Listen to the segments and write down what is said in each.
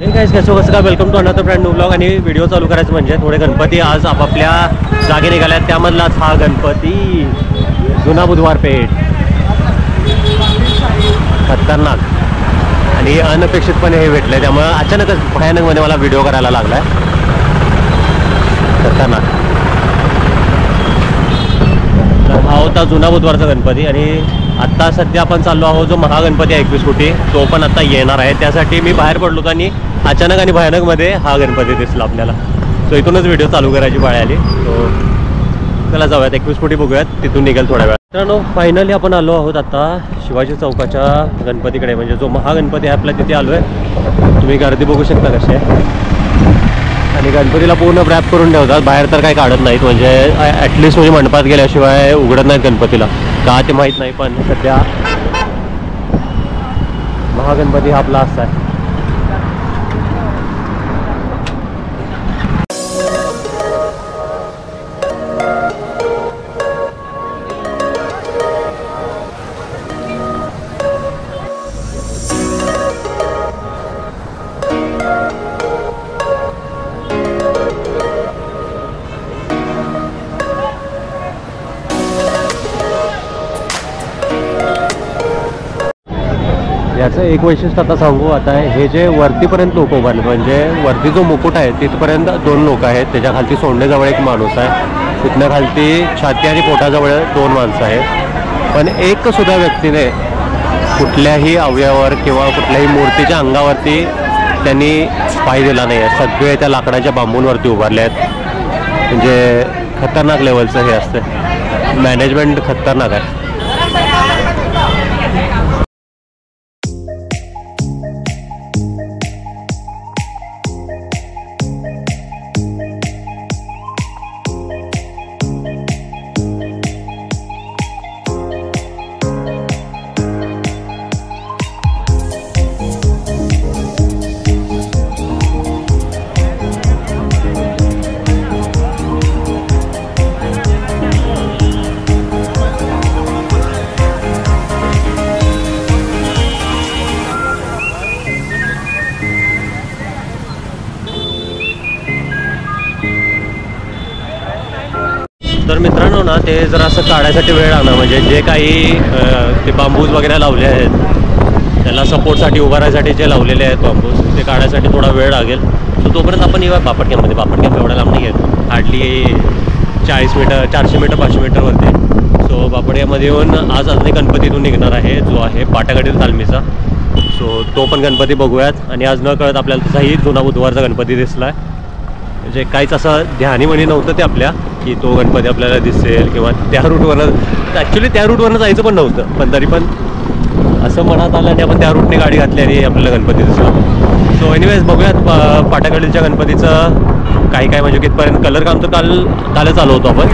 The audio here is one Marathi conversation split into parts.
हे गाइस कसं काय welcome to another brand new vlog. आणि व्हिडिओ चालू करायचं म्हणजे थोडे गणपती आज आपापल्या जागे निघाल्यात, त्यामधलाच हा गणपती जुना बुधवार पेठ खतरनाक आणि अनपेक्षितपणे हे भेटलंय, त्यामुळे अचानकच भयानकमध्ये मला व्हिडिओ करायला लागलाय। खतरनाक हा होता जुना बुधवारचा गणपती। आणि आत्ता सध्या आपण चाललो आहोत जो महागणपती आहे 21 कोटी, तो पण आता येणार आहे। त्यासाठी मी बाहेर पडलो होतो आणि अचानक आणि भयानकमध्ये हा गणपती दिसला आपल्याला, सो इथूनच व्हिडिओ चालू करायची पाळी आली। सो चला जाऊयात, 21 कोटी बघूयात, तिथून निघेल थोड्या वेळ। मित्रांनो फायनली आपण आलो आहोत आता शिवाजी चौकाच्या गणपतीकडे, म्हणजे जो महागणपती आहे आपला तिथे आलो आहे। तुम्ही गर्दी बघू शकता कशी आहे, आणि गणपतीला पूर्ण रॅप करून ठेवतात, बाहेर तर काही काढत नाहीत, म्हणजे ॲटलिस्ट म्हणजे मंडपात गेल्याशिवाय उघडत नाहीत गणपतीला, का ते माहीत नाही। पण सध्या महागणपती हा आपला असा आहे। याचं एक वैशिष्ट्य आता सांगू, आता हे जे वरतीपर्यंत लोक उभारले, म्हणजे वरती जो मुकुट आहे तिथपर्यंत 2 लोक आहेत, त्याच्या खालती सोंडेजवळ एक माणूस आहे, तिथनं खालती छाती आणि पोटाजवळ 2 माणसं आहेत। पण एक सुद्धा व्यक्तीने कुठल्याही अवयवावर किंवा कुठल्याही मूर्तीच्या अंगावरती त्यांनी पाय दिला नाही आहे, सगळे त्या लाकडाच्या बांबूंवरती उभारले आहेत। म्हणजे खतरनाक लेवलचं हे असतं, मॅनेजमेंट खतरनाक आहे। तर मित्रांनो ना, ते जरा असं काढायसाठी वेळ लागणार, म्हणजे जे काही ते बांबूज वगैरे लावले आहेत त्याला सपोर्टसाठी उभारायसाठी जे लावलेले आहेत बांबूज, ते काढायसाठी थोडा वेळ लागेल। सो तोपर्यंत आपण येऊया बापट कॅम्पमध्ये। बापट कॅम्प एवढा लांब नाही आहे, हार्डली 40 मीटर 400 मीटर 500 मीटरवरती। सो बापट कॅम्पमध्ये येऊन आज अजून गणपतीतून निघणार आहे, जो आहे पाटाकडील तालमीचा। सो तो पण गणपती बघूयात। आणि आज न कळत आपल्याला तसाही जुना बुधवारचा गणपती दिसला आहे, म्हणजे काहीच असं ध्यानीमनी नव्हतं ते आपल्या की तो गणपती आपल्याला दिसेल, किंवा त्या रूटवरनं, ॲक्च्युली त्या रूटवरनं जायचं पण नव्हतं, पण तरी पण असं मनात आलं आणि आपण त्या रूटने गाडी घातली आणि आपल्याला गणपती दिसला। सो एनिवेज बघूयात पाटाकडीलच्या गणपतीचं काय काय, म्हणजे कितपर्यंत कलर काम तर कालच आलो होतो आपण,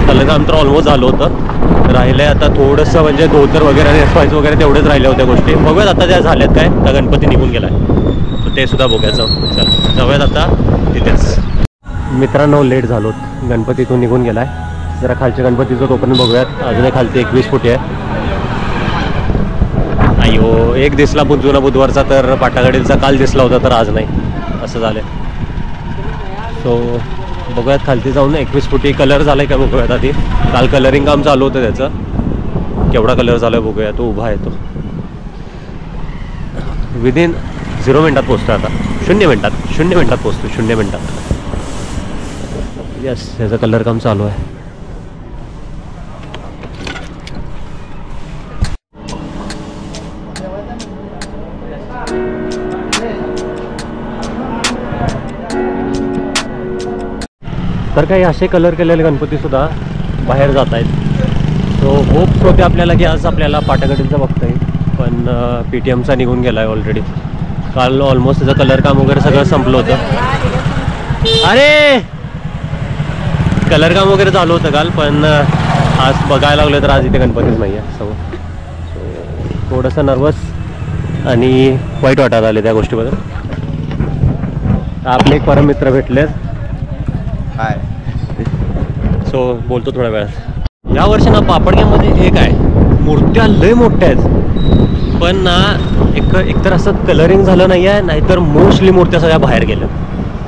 कलर काम तर ऑलमोस्ट झालं होतं, राहिलं आहे आता थोडंसं, म्हणजे धोतर वगैरे आणि नेसवायचं वगैरे तेवढेच राहिल्या होत्या गोष्टी। बघूयात आता त्या झाल्यात काय, त्या गणपती निघून गेला आहे, तर ते सुद्धा बघायचं। चल जाऊयात आता तिथेच। मित्रांनो लेट झालो, गणपतीतून निघून गेला आहे, जरा खालच्या गणपतीचं तोपर्यंत बघूयात। अजूनही खालती 21 फुटी आहे। अयो एक दिसला जुना बुधवारचा, तर पाटाकडीलचा काल दिसला होता, तर आज नाही, असं झालं। सो बघूयात खालती जाऊन 21 फुटी कलर झाला आहे का बघूयात आधी। काल कलरिंग काम चालू होतं त्याचं, केवढा कलर झाला आहे बघूया। तो उभा आहे, तो विदिन 0 मिनटात पोचतो, आता 0 मिनटात पोचतो, 0 मिनटात। यस, त्याचं कलर काम चालू आहे। तर काही असे कलर केलेले गणपती सुद्धा बाहेर जात आहेत। सो होप्स होते आपल्याला की आज आपल्याला पाटाकडीलचा बघता येईल, पण PTMचा निघून गेला आहे ऑलरेडी। काल ऑलमोस्ट त्याचं कलर काम वगैरे सगळं संपलं होतं। अरे कलर काम वगैरे चालू होतं काल, पण आज बघायला लागलं तर आज इथे गणपतीच नाही आहे समोर। सो थोडंसं नर्वस आणि वाईट वाटायला आले त्या गोष्टीबद्दल। आपले एक परम मित्र भेटलेत, हाय। सो बोलतो थोड्या वेळात। या वर्षी ना पापडक्यामध्ये एक आहे, मूर्त्या लय मोठ्या आहेत, पण ना एक एकतर असं कलरिंग झालं नाही आहे, नाहीतर मोस्टली मूर्त्या सगळ्या बाहेर गेल्या,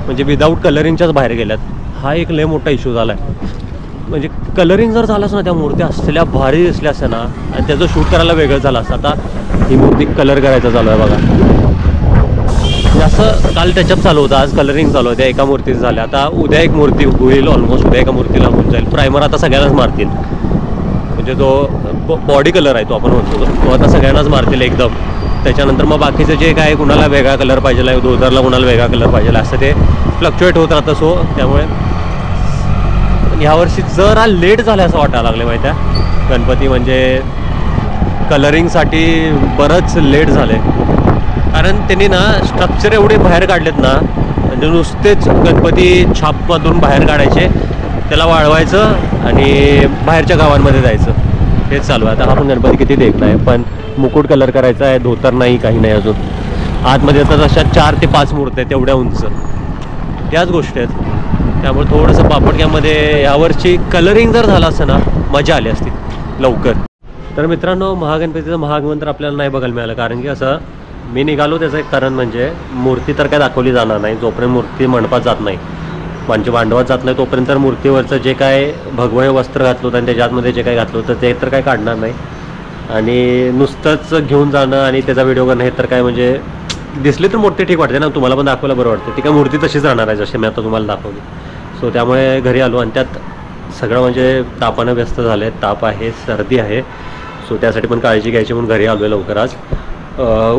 म्हणजे विदाऊट कलरिंगच्याच बाहेर गेल्यात. हा एक लय मोठा इश्यू झाला आहे. म्हणजे कलरिंग जर झालं असं ना, त्या मूर्त्या असलेल्या भारी दिसल्या असत्या ना, आणि त्याचं शूट करायला वेगळं झालं असतं. आता ही मूर्ती कलर करायचं चालू आहे बघा. म्हणजे असं काल टचअप चालू होतं, आज कलरिंग चालू होत्या. एका मूर्तीचं झालं, आता उद्या एक मूर्ती होईल, ऑलमोस्ट उद्या एका मूर्तीला होऊन जाईल. प्रायमर आता सगळ्यांनाच मारतील, म्हणजे जो बॉडी कलर आहे तो आपण म्हणतो तो आता सगळ्यांनाच मारतील एकदम. त्याच्यानंतर मग बाकीचं जे काय कुणाला वेगळा कलर पाहिजे आहे, धोतरला कुणाला वेगळा कलर पाहिजे असं ते फ्लक्च्युएट होत राहतं. सो त्यामुळे ह्यावर्षी जरा लेट झालं असं वाटायला लागलं माहिती आहे. गणपती म्हणजे कलरिंगसाठी बरंच लेट झाले, कारण त्यांनी ना स्ट्रक्चर एवढे बाहेर काढलेत ना, म्हणजे नुसतेच गणपती छापमधून बाहेर काढायचे, त्याला वाळवायचं आणि बाहेरच्या गावांमध्ये जायचं, हेच चालू आहे. आता हा पण गणपती किती देखणं आहे, पण मुकुट कलर करायचा आहे, धोतर नाही, काही नाही अजून. आतमध्ये तर अशा 4 ते 5 मूर्ती आहेत तेवढ्या उंच, त्याच गोष्टी आहेत. त्यामुळे थोडंसं बापटक्यामध्ये यावर्षी कलरिंग जर झालं असतं ना, मजा आली असती लवकर. तर मित्रांनो, महागणपतीचं महागमन तर आपल्याला नाही बघायला मिळालं, कारण की असं मी निघालो त्याचं एक कारण म्हणजे मूर्ती तर काय दाखवली जाणार नाही जोपर्यंत मूर्ती मंडपात जात नाही, म्हणजे मांडवात जात नाही तोपर्यंत मूर्तीवरचं जे काय भगवय वस्त्र घातलं होतं आणि त्याच्यातमध्ये जे काय घातलं होतं ते तर काय काढणार नाही. आणि नुसतंच घेऊन जाणं आणि त्याचा व्हिडिओ करणं हे तर काय, म्हणजे दिसली तर मूर्ती ठीक वाटते ना, तुम्हाला पण दाखवायला बरं वाटतं. ती काय मूर्ती तशीच राहणार आहे जशी मी आता तुम्हाला दाखवली. सो त्यामुळे घरी आलो आणि त्यात सगळं म्हणजे तापानं व्यस्त झालं आहे, ताप आहे, सर्दी आहे. सो त्यासाठी पण काळजी घ्यायची म्हणून घरी आलो आहे लवकर. आज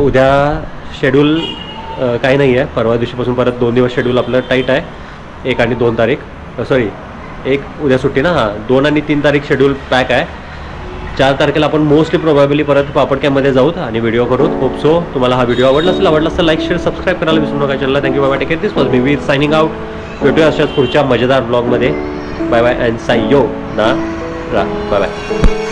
उद्या शेड्यूल काही नाही आहे, परवा दिवशीपासून परत 2 दिवस शेड्यूल आपलं टाईट आहे. 1 आणि 2 तारीख, सॉरी 1 उद्या सुट्टी ना, 2 आणि 3 तारीख शेड्यूल पॅक आहे. 4 तारखेला आपण मोस्टली प्रोबॅबली परत पापडक्यामध्ये जाऊत आणि व्हिडिओ करूत. होप सो तुम्हाला हा व्हिडिओ आवडला असेल लाईक शेअर सबस्क्राईब करायला विसरू नका चॅनलला. Thank you, bye bye, take care. This was me with signing out. भेटूया अशाच पुढच्या मजेदार ब्लॉगमध्ये. बाय बाय अँड सायो ना रा, बाय बाय.